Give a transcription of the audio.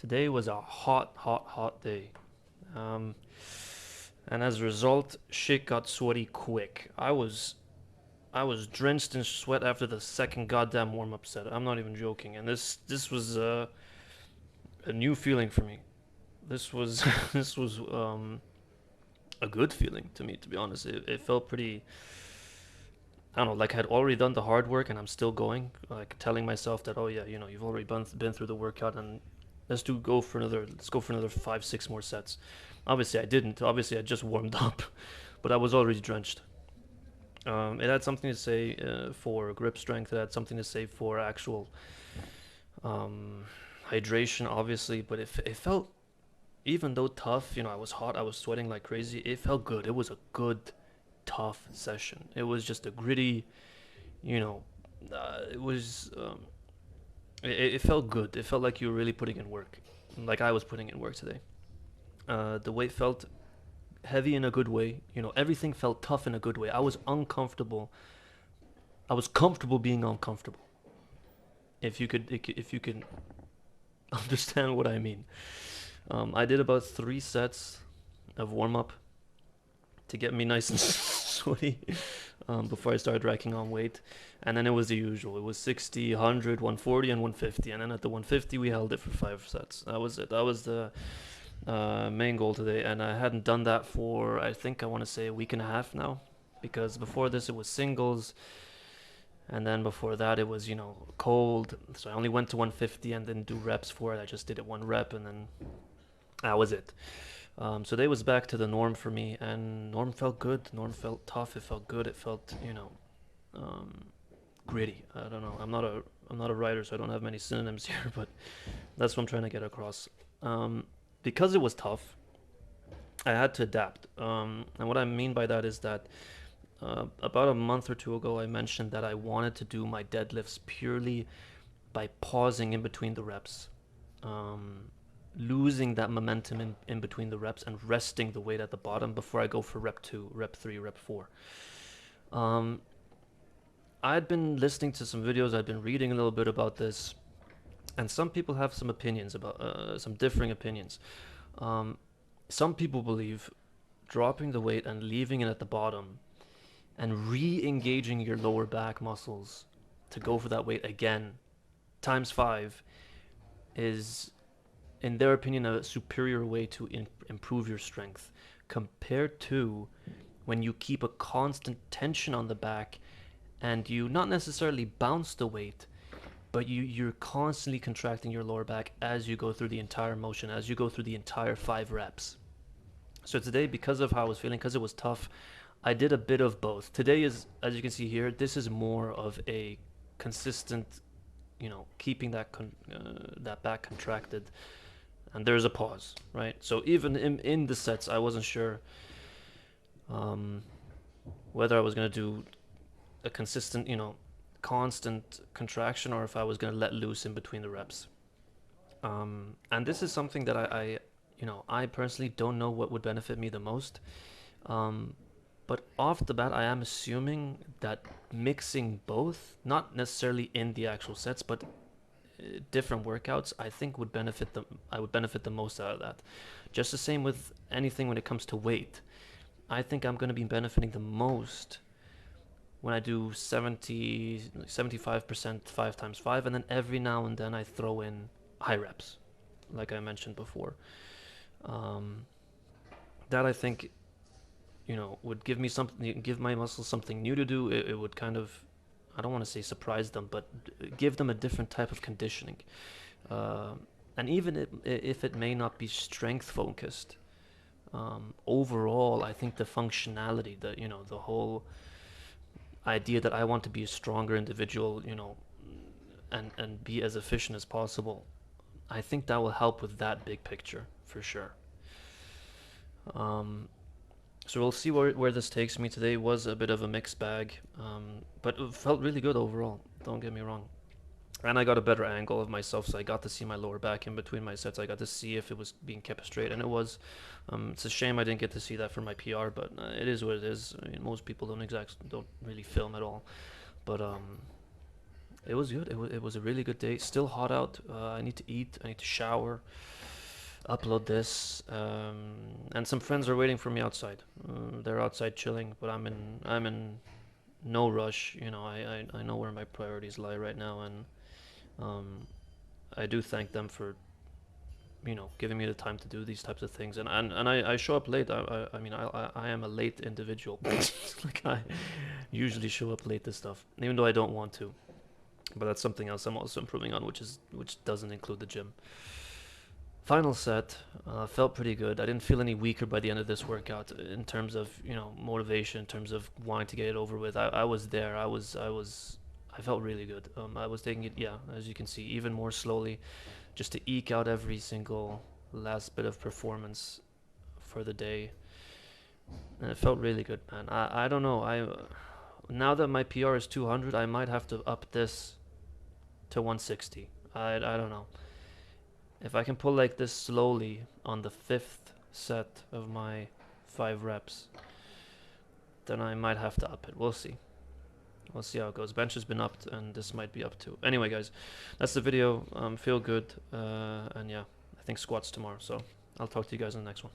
Today was a hot, hot, hot day. Um, and as a result, shit got sweaty quick. I was drenched in sweat after the second goddamn warm up set. I'm not even joking. And this was a new feeling for me. This was this was a good feeling to me, to be honest. It felt pretty. I don't know, like I'd already done the hard work and I'm still going. Like telling myself that, oh yeah, you've already been through the workout and let's go for another 5, 6 more sets. Obviously, I didn't. Obviously, I just warmed up, but I was already drenched. It had something to say for grip strength. It had something to say for actual um, hydration, obviously. But it felt, even though tough, I was hot, I was sweating like crazy. It felt good. It was a good, tough session. It was just a gritty, you know, it was. It felt good. It felt like you were really putting in work, like I was putting in work today. The weight felt heavy in a good way. Everything felt tough in a good way. I was uncomfortable. I was comfortable being uncomfortable. If you could understand what I mean. I did about 3 sets of warm up to get me nice and sweaty before I started racking on weight. And then it was the usual. It was 60, 100, 140, and 150. And then at the 150, we held it for 5 sets. That was it. That was the main goal today. And I hadn't done that for, I think, I want to say a week and a half now. Because before this, it was singles. And then before that, it was, cold. So I only went to 150 and didn't do reps for it. I just did it 1 rep and then that was it. So today was back to the norm for me, and norm felt good. Norm felt tough. It felt good. It felt, um, gritty. I don't know. I'm not a writer, so I don't have many synonyms here, but that's what I'm trying to get across. Because it was tough, I had to adapt. And what I mean by that is that about a month or two ago, I mentioned that I wanted to do my deadlifts purely by pausing in between the reps. Um, Losing that momentum in between the reps and resting the weight at the bottom before I go for rep 2, rep 3, rep 4. Um, I'd been listening to some videos, I'd been reading a little bit about this, and some people have some opinions about some differing opinions. Um, some people believe dropping the weight and leaving it at the bottom and re-engaging your lower back muscles to go for that weight again times 5 is, in their opinion, a superior way to improve your strength compared to when you keep a constant tension on the back and you not necessarily bounce the weight, but you're constantly contracting your lower back as you go through the entire motion, as you go through the entire 5 reps. So today, because of how I was feeling, because it was tough, I did a bit of both. Today is, as you can see here, this is more of a consistent, keeping that back contracted, and there's a pause, right? So even in the sets, I wasn't sure um, whether I was gonna do a consistent, constant contraction, or if I was gonna let loose in between the reps. And this is something that I personally don't know what would benefit me the most. Um, but off the bat, I am assuming that mixing both, not necessarily in the actual sets, but different workouts, I think would benefit them. I would benefit the most out of that. Just the same with anything when it comes to weight. I think I'm going to be benefiting the most when I do 75% 5 times 5, and then every now and then I throw in high reps, like I mentioned before. Um, that I think would give me something, give my muscles something new to do. It would kind of, I don't want to say surprise them, but give them a different type of conditioning. Uh, and even if it may not be strength focused, overall, I think the functionality, the whole idea that I want to be a stronger individual, and be as efficient as possible, I think that will help with that big picture for sure. Um, So we'll see where this takes me. Today was a bit of a mixed bag, but it felt really good overall. Don't get me wrong. And I got a better angle of myself, so I got to see my lower back in between my sets. I got to see if it was being kept straight, and it was. It's a shame I didn't get to see that for my PR, but it is what it is. I mean, most people don't really film at all, but It was good. It was a really good day. Still hot out. I need to eat. I need to shower. Upload this. And some friends are waiting for me outside. They're outside chilling, but I'm in no rush. You know, I know where my priorities lie right now, and um, I do thank them for giving me the time to do these types of things. And I show up late. I mean I am a late individual. Like I usually show up late to stuff, even though I don't want to. But that's something else I'm also improving on, which doesn't include the gym. Final set felt pretty good. I didn't feel any weaker by the end of this workout in terms of motivation, in terms of wanting to get it over with. I was there. I felt really good. I was taking it, yeah, as you can see, even more slowly, just to eke out every single last bit of performance for the day, and it felt really good, man. I don't know. Now that my PR is 200, I might have to up this to 160. I don't know. If I can pull like this slowly on the fifth set of my 5 reps, then I might have to up it. We'll see. We'll see how it goes. Bench has been upped, and this might be up too. Anyway, guys, that's the video. Feel good, and yeah, I think squats tomorrow. So I'll talk to you guys in the next one.